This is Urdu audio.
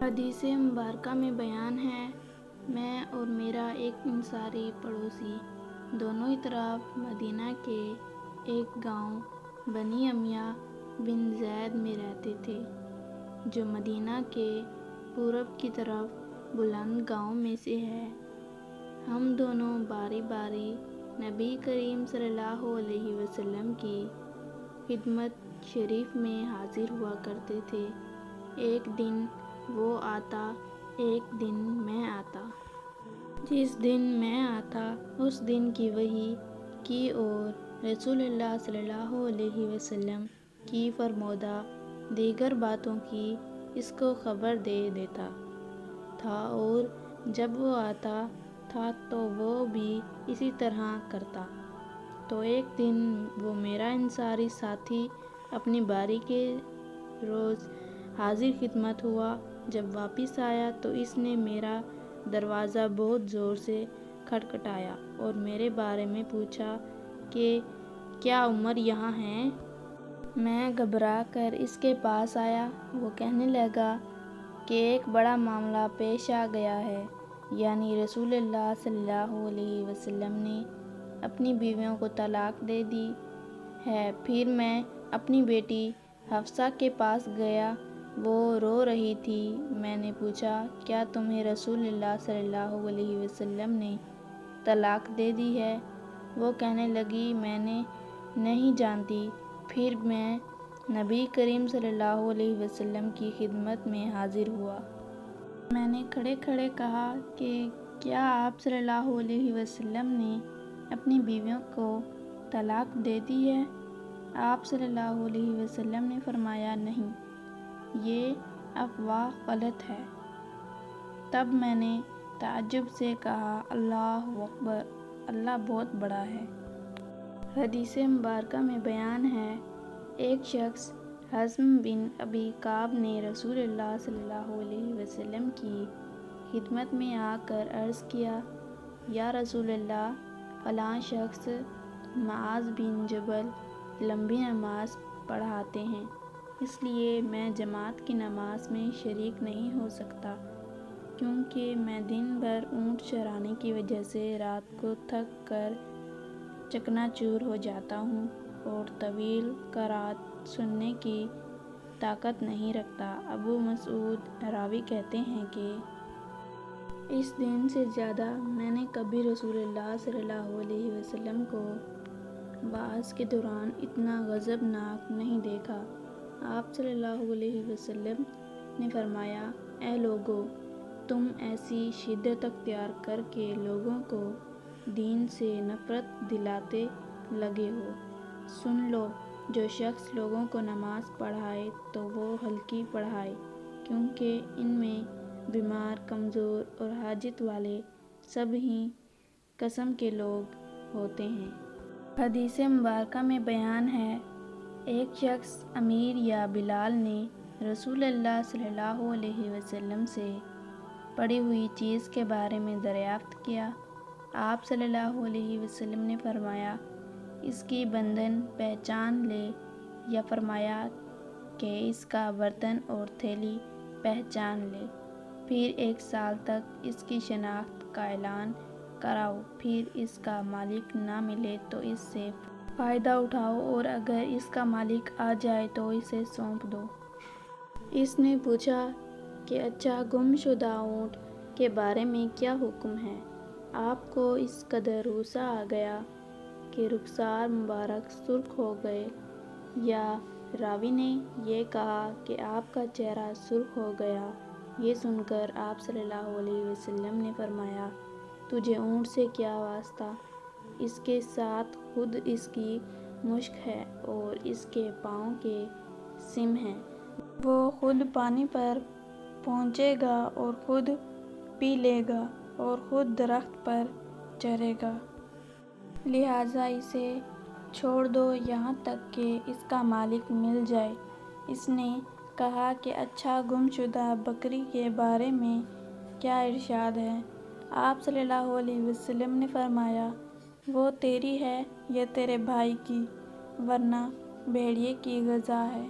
حدیث مبارکہ میں بیان ہے، میں اور میرا ایک انصاری پڑوسی دونوں ہی طرف مدینہ کے ایک گاؤں بنی امیہ بن زید میں رہتے تھے، جو مدینہ کے پورب کی طرف بلند گاؤں میں سے ہے۔ ہم دونوں باری باری نبی کریم صلی اللہ علیہ وسلم کی خدمت شریف میں حاضر ہوا کرتے تھے۔ ایک دن وہ آتا، ایک دن میں آتا۔ جس دن میں آتا اس دن کی وحی کی اور رسول اللہ صلی اللہ علیہ وسلم کی فرمودہ دیگر باتوں کی اس کو خبر دے دیتا تھا، اور جب وہ آتا تھا تو وہ بھی اسی طرح کرتا۔ تو ایک دن وہ میرا انصاری ساتھی اپنی باری کے روز حاضر خدمت ہوا۔ جب واپس آیا تو اس نے میرا دروازہ بہت زور سے کھٹکھٹایا اور میرے بارے میں پوچھا کہ کیا عمر یہاں ہے؟ میں گھبرا کر اس کے پاس آیا۔ وہ کہنے لگا کہ ایک بڑا معاملہ پیش آ گیا ہے، یعنی رسول اللہ صلی اللہ علیہ وسلم نے اپنی بیویوں کو طلاق دے دی ہے۔ پھر میں اپنی بیٹی حفصہ کے پاس گیا، وہ رو رہی تھی۔ میں نے پوچھا، کیا تمہیں رسول اللہ صلی اللہ علیہ وسلم نے طلاق دے دی ہے؟ وہ کہنے لگی، میں نہیں جانتی۔ پھر میں نبی کریم صلی اللہ علیہ وسلم کی خدمت میں حاضر ہوا۔ میں نے کھڑے کھڑے کہا کہ کیا آپ صلی اللہ علیہ وسلم نے اپنی بیویوں کو طلاق دے دی ہے؟ آپ صلی اللہ علیہ وسلم نے فرمایا، نہیں، یہ افواہ غلط ہے۔ تب میں نے تعجب سے کہا، اللہ اکبر، اللہ بہت بڑا ہے۔ حدیث مبارکہ میں بیان ہے، ایک شخص حزم بن ابی کعب نے رسول اللہ صلی اللہ علیہ وسلم کی خدمت میں آ کر عرض کیا، یا رسول اللہ، فلاں شخص معاذ بن جبل لمبی نماز پڑھاتے ہیں، اس لیے میں جماعت کی نماز میں شریک نہیں ہو سکتا، کیونکہ میں دن بھر اونٹ چرانے کی وجہ سے رات کو تھک کر چکنا چور ہو جاتا ہوں اور طویل قرات سننے کی طاقت نہیں رکھتا۔ ابو مسعود راوی کہتے ہیں کہ اس دن سے زیادہ میں نے کبھی رسول اللہ صلی اللہ علیہ وسلم کو وعظ کے دوران اتنا غضبناک نہیں دیکھا۔ آپ صلی اللہ علیہ وسلم نے فرمایا، اے لوگو، تم ایسی شدت اختیار کر کے لوگوں کو دین سے نفرت دلاتے لگے ہو۔ سن لو، جو شخص لوگوں کو نماز پڑھائے تو وہ ہلکی پڑھائے، کیونکہ ان میں بیمار، کمزور اور حاجت والے سب ہی قسم کے لوگ ہوتے ہیں۔ حدیث مبارکہ میں بیان ہے، ایک شخص امیر یا بلال نے رسول اللہ صلی اللہ علیہ وسلم سے پڑی ہوئی چیز کے بارے میں دریافت کیا۔ آپ صلی اللہ علیہ وسلم نے فرمایا، اس کی بندھن پہچان لے، یا فرمایا کہ اس کا برتن اور تھیلی پہچان لے، پھر 1 سال تک اس کی شناخت کا اعلان کراؤ، پھر اس کا مالک نہ ملے تو اس سے فائدہ اٹھاؤ، اور اگر اس کا مالک آ جائے تو اسے سونپ دو۔ اس نے پوچھا کہ اچھا، گم شدہ اونٹ کے بارے میں کیا حکم ہے؟ آپ کو اس قدر غصہ آ گیا کہ رخسار مبارک سرخ ہو گئے، یا راوی نے یہ کہا کہ آپ کا چہرہ سرخ ہو گیا۔ یہ سن کر آپ صلی اللہ علیہ وسلم نے فرمایا، تجھے اونٹ سے کیا واسطہ؟ اس کے ساتھ خود اس کی مشک ہے اور اس کے پاؤں کے سم ہیں۔ وہ خود پانی پر پہنچے گا اور خود پی لے گا اور خود درخت پر چرے گا، لہٰذا اسے چھوڑ دو یہاں تک کہ اس کا مالک مل جائے۔ اس نے کہا کہ اچھا، گم شدہ بکری کے بارے میں کیا ارشاد ہے؟ آپ صلی اللہ علیہ وسلم نے فرمایا، وہ تیری ہے یا تیرے بھائی کی، ورنہ بھیڑیے کی غذا ہے۔